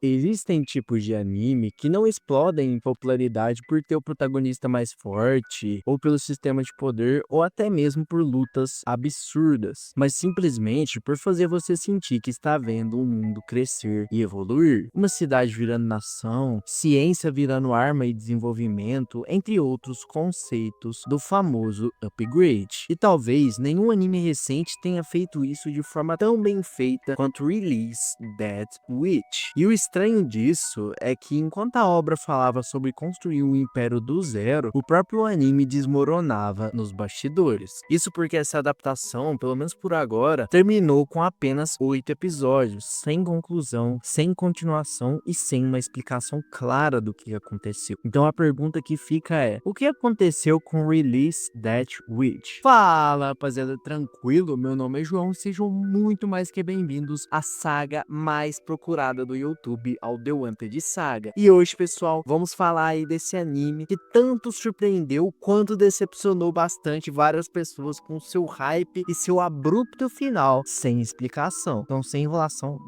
Existem tipos de anime que não explodem em popularidade por ter o protagonista mais forte, ou pelo sistema de poder, ou até mesmo por lutas absurdas, mas simplesmente por fazer você sentir que está vendo o mundo crescer e evoluir. Uma cidade virando nação, ciência virando arma e desenvolvimento, entre outros conceitos do famoso upgrade. E talvez nenhum anime recente tenha feito isso de forma tão bem feita quanto Release That Witch. E o estranho disso é que enquanto a obra falava sobre construir um império do zero, o próprio anime desmoronava nos bastidores. Isso porque essa adaptação, pelo menos por agora, terminou com apenas 8 episódios, sem conclusão, sem continuação e sem uma explicação clara do que aconteceu. Então a pergunta que fica é: o que aconteceu com Release That Witch? Fala, rapaziada, tranquilo? Meu nome é João e sejam muito mais que bem-vindos à saga mais procurada do YouTube, ao The Wanted Saga. E hoje, pessoal, vamos falar aí desse anime que tanto surpreendeu quanto decepcionou bastante várias pessoas com seu hype e seu abrupto final, sem explicação. Então, sem enrolação,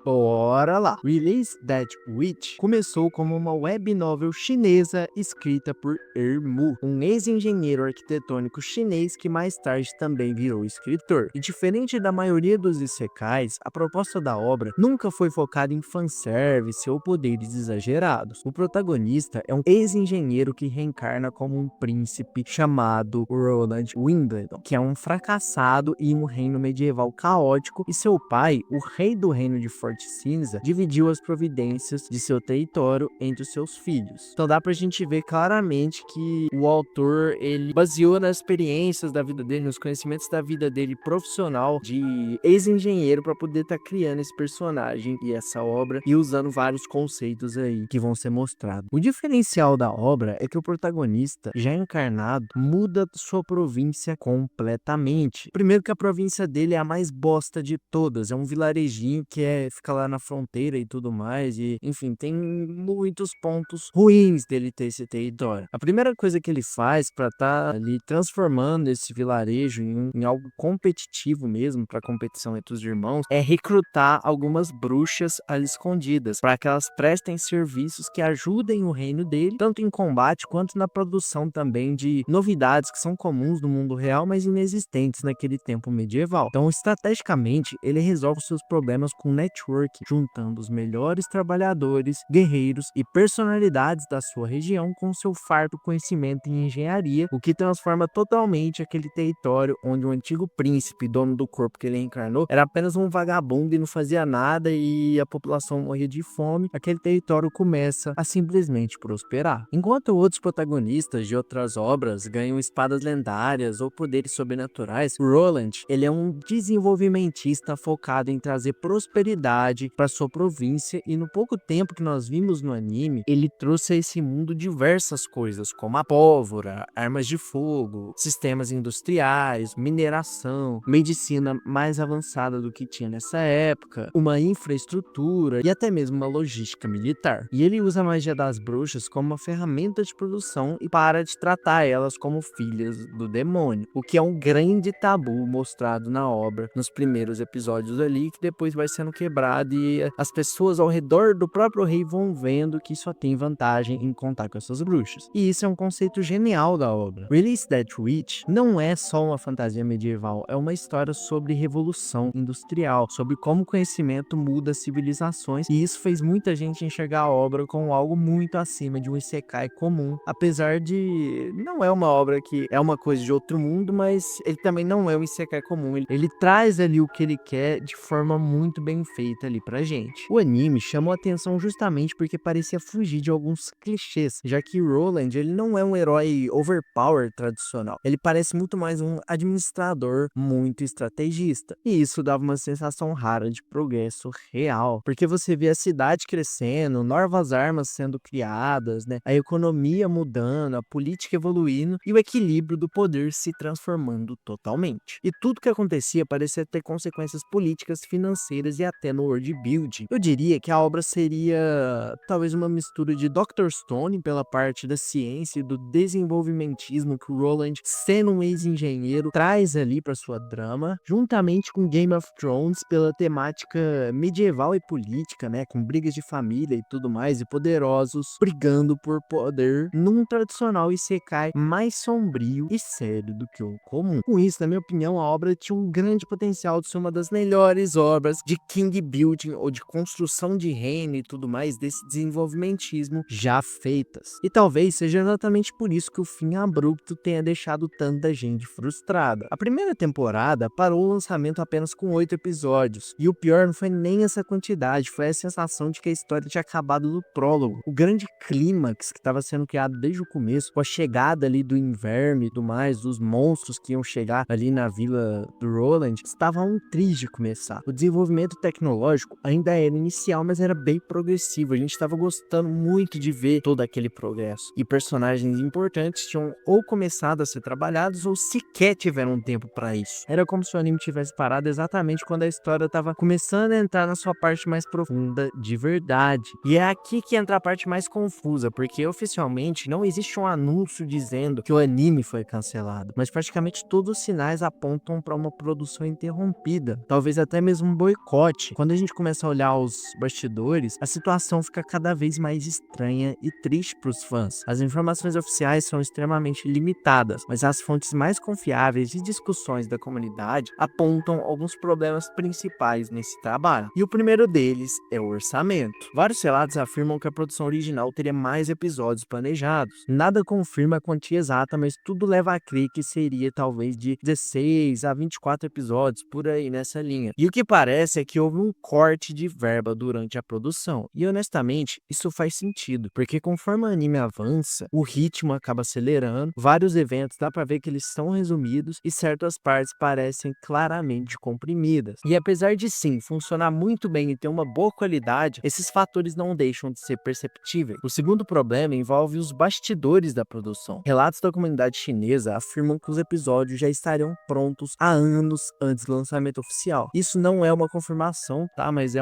bora lá! Release That Witch começou como uma web novel chinesa escrita por Mu, um ex-engenheiro arquitetônico chinês que mais tarde também virou escritor. E diferente da maioria dos isekais, a proposta da obra nunca foi focada em fanservice ou poderes exagerados. O protagonista é um ex-engenheiro que reencarna como um príncipe chamado Roland Wimbledon, que é um fracassado em um reino medieval caótico, e seu pai, o rei do reino de Forte Cinza, dividiu as providências de seu território entre os seus filhos. Então dá pra gente ver claramente que o autor, ele baseou nas experiências da vida dele, nos conhecimentos da vida dele profissional de ex-engenheiro para poder estar criando esse personagem e essa obra e usando vários conceitos aí que vão ser mostrados. O diferencial da obra é que o protagonista, já encarnado, muda sua província completamente. Primeiro que a província dele é a mais bosta de todas, é um vilarejinho que fica lá na fronteira e tudo mais, e enfim, tem muitos pontos ruins dele ter esse território. A primeira coisa que ele faz para estar ali transformando esse vilarejo em algo competitivo mesmo, para competição entre os irmãos, é recrutar algumas bruxas ali escondidas, para que elas prestem serviços que ajudem o reino dele, tanto em combate quanto na produção também de novidades que são comuns no mundo real, mas inexistentes naquele tempo medieval. Então, estrategicamente, ele resolve seus problemas com network, juntando os melhores trabalhadores, guerreiros e personalidades da sua região com seu farto conhecimento em engenharia, o que transforma totalmente aquele território onde o antigo príncipe, dono do corpo que ele encarnou, era apenas um vagabundo e não fazia nada e a população morria de fome. Aquele território começa a simplesmente prosperar. Enquanto outros protagonistas de outras obras ganham espadas lendárias ou poderes sobrenaturais, Roland, ele é um desenvolvimentista focado em trazer prosperidade para sua província, e no pouco tempo que nós vimos no anime, ele trouxe a esse mundo diversas coisas, como a pólvora, armas de fogo, sistemas industriais, mineração, medicina mais avançada do que tinha nessa época, uma infraestrutura e até mesmo uma logística militar. E ele usa a magia das bruxas como uma ferramenta de produção e para de tratar elas como filhas do demônio, o que é um grande tabu mostrado na obra nos primeiros episódios ali, que depois vai sendo quebrado e as pessoas ao redor do próprio rei vão vendo que só tem vantagem em contar com essas bruxas. E isso é um conceito genial da obra. Release That Witch não é só uma fantasia medieval, é uma história sobre revolução industrial, sobre como o conhecimento muda civilizações, e isso fez muita gente enxergar a obra como algo muito acima de um isekai comum, apesar de não é uma obra que é uma coisa de outro mundo, mas ele também não é um isekai comum, ele traz ali o que ele quer de forma muito bem feita ali pra gente. O anime chamou a atenção justamente porque parecia fugir de alguns clichês, já que Roland, ele não é um herói overpower tradicional, ele parece muito mais um administrador muito estrategista, e isso dava uma sensação rara de progresso real, porque você vê a cidade crescendo, novas armas sendo criadas, né, a economia mudando, a política evoluindo e o equilíbrio do poder se transformando totalmente. E tudo que acontecia parecia ter consequências políticas, financeiras e até no no world building. Eu diria que a obra seria talvez uma mistura de Dr. Stone pela parte da ciência e do desenvolvimentismo que o Roland, sendo um ex-engenheiro, traz ali para sua drama, juntamente com Game of Thrones pela temática medieval e política, né, com brigas de família e tudo mais, e poderosos brigando por poder num tradicional isekai mais sombrio e sério do que o comum. Com isso, na minha opinião, a obra tinha um grande potencial de ser uma das melhores obras de king building ou de construção de reino e tudo mais desse desenvolvimentismo já feitas. E talvez seja exatamente por isso que o fim abrupto tenha deixado tanta gente frustrada. A primeira temporada parou o lançamento apenas com 8 episódios, e o pior não foi nem essa quantidade, foi a sensação de que a história tinha acabado no prólogo. O grande clímax que estava sendo criado desde o começo, com a chegada ali do inverno e tudo mais, dos monstros que iam chegar ali na vila do Roland, estava a um triz de começar. O desenvolvimento tecnológico ainda era inicial, mas era bem progressivo. A gente estava gostando muito de ver todo aquele progresso. E personagens importantes tinham ou começado a ser trabalhados ou sequer tiveram tempo para isso. Era como se o anime tivesse parado exatamente quando a história estava começando a entrar na sua parte mais profunda de verdade. E é aqui que entra a parte mais confusa, porque oficialmente não existe um anúncio dizendo que o anime foi cancelado, mas praticamente todos os sinais apontam para uma produção interrompida, talvez até mesmo um boicote. Quando a gente começa a olhar os bastidores, a situação fica cada vez mais estranha e triste para os fãs. As informações oficiais são extremamente limitadas, mas as fontes mais confiáveis e discussões da comunidade apontam alguns problemas principais nesse trabalho. E o primeiro deles é o orçamento. Vários relatos afirmam que a produção original teria mais episódios planejados. Nada confirma a quantia exata, mas tudo leva a crer que seria talvez de 16 a 24 episódios, por aí nessa linha. E o que parece é que houve um corte de verba durante a produção. E honestamente, isso faz sentido, porque conforme o anime avança, o ritmo acaba acelerando, vários eventos dá pra ver que eles são resumidos e certas partes parecem claramente comprimidas. E apesar de sim funcionar muito bem e ter uma boa qualidade, esses fatores não deixam de ser perceptíveis. O segundo problema envolve os bastidores da produção. Relatos da comunidade chinesa afirmam que os episódios já estariam prontos há anos antes do lançamento oficial. Isso não é uma confirmação, tá? Mas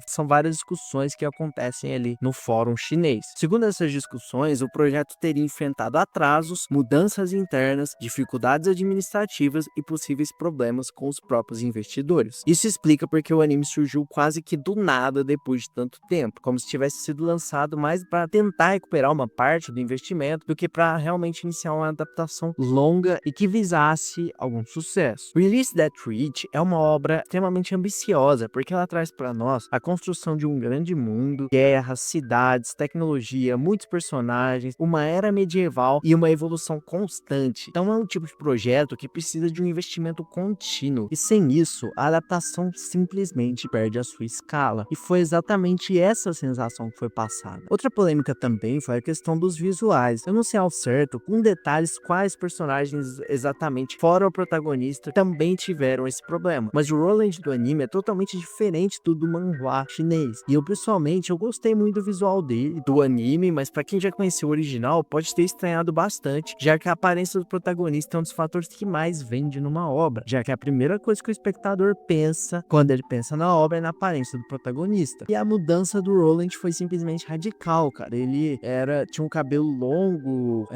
são várias discussões que acontecem ali no fórum chinês. Segundo essas discussões, o projeto teria enfrentado atrasos, mudanças internas, dificuldades administrativas e possíveis problemas com os próprios investidores. Isso explica porque o anime surgiu quase que do nada depois de tanto tempo, como se tivesse sido lançado mais para tentar recuperar uma parte do investimento do que para realmente iniciar uma adaptação longa e que visasse algum sucesso. Release That Reach é uma obra extremamente ambiciosa, porque ela traz para nós a construção de um grande mundo, guerras, cidades, tecnologia, muitos personagens, uma era medieval e uma evolução constante. Então é um tipo de projeto que precisa de um investimento contínuo, e sem isso, a adaptação simplesmente perde a sua escala. E foi exatamente essa sensação que foi passada. Outra polêmica também foi a questão dos visuais. Eu não sei ao certo, com detalhes, quais personagens exatamente, fora o protagonista, também tiveram esse problema. Mas o Roland do anime é totalmente diferente do manhwa chinês. E eu gostei muito do visual dele, do anime, mas pra quem já conheceu o original, pode ter estranhado bastante, já que a aparência do protagonista é um dos fatores que mais vende numa obra, já que a primeira coisa que o espectador pensa quando ele pensa na obra é na aparência do protagonista. E a mudança do Roland foi simplesmente radical, cara. Ele tinha um cabelo longo,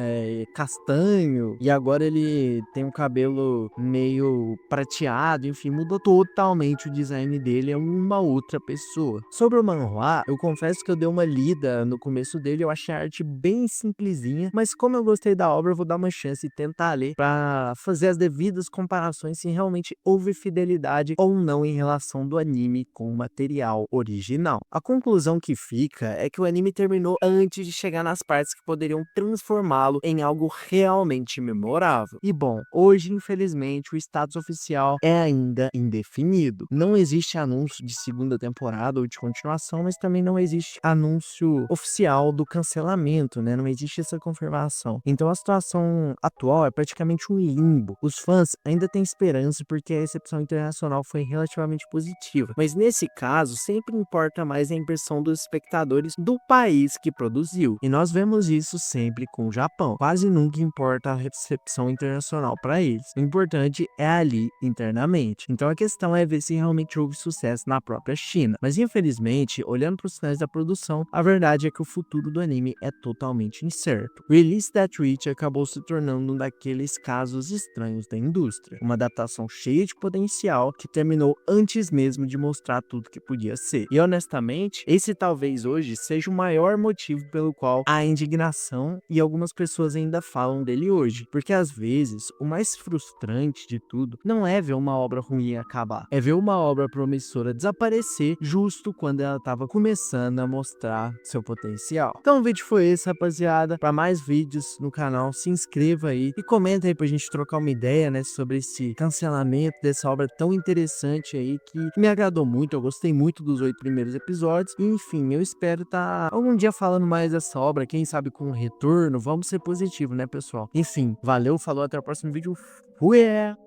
castanho, e agora ele tem um cabelo meio prateado, enfim, mudou totalmente o design dele, é uma outra pessoa. Sobre o manhwa, eu confesso que eu dei uma lida no começo dele, eu achei a arte bem simplesinha, mas como eu gostei da obra, eu vou dar uma chance e tentar ler pra fazer as devidas comparações se realmente houve fidelidade ou não em relação do anime com o material original. A conclusão que fica é que o anime terminou antes de chegar nas partes que poderiam transformá-lo em algo realmente memorável. E bom, hoje infelizmente o status oficial é ainda indefinido. Não existe anúncio de segunda temporada ou de continuação, mas também não existe anúncio oficial do cancelamento, né? Não existe essa confirmação. Então a situação atual é praticamente um limbo. Os fãs ainda têm esperança porque a recepção internacional foi relativamente positiva, mas nesse caso sempre importa mais a impressão dos espectadores do país que produziu. E nós vemos isso sempre com o Japão. Quase nunca importa a recepção internacional para eles. O importante é ali internamente. Então a questão é ver se realmente houve sucesso sucesso na própria China. Mas infelizmente, olhando para os sinais da produção, a verdade é que o futuro do anime é totalmente incerto. Release That Reach acabou se tornando um daqueles casos estranhos da indústria, uma adaptação cheia de potencial que terminou antes mesmo de mostrar tudo que podia ser. E honestamente, esse talvez hoje seja o maior motivo pelo qual há indignação e algumas pessoas ainda falam dele hoje, porque às vezes o mais frustrante de tudo não é ver uma obra ruim acabar, é ver uma obra promissora desaparecer justo quando ela estava começando a mostrar seu potencial. Então o vídeo foi esse, rapaziada. Para mais vídeos no canal, se inscreva aí e comenta aí pra gente trocar uma ideia, né, sobre esse cancelamento dessa obra tão interessante aí que me agradou muito. Eu gostei muito dos 8 primeiros episódios e, enfim, eu espero estar algum dia falando mais dessa obra, quem sabe com um retorno. Vamos ser positivo, né, pessoal? Enfim, valeu, falou, até o próximo vídeo. Fui!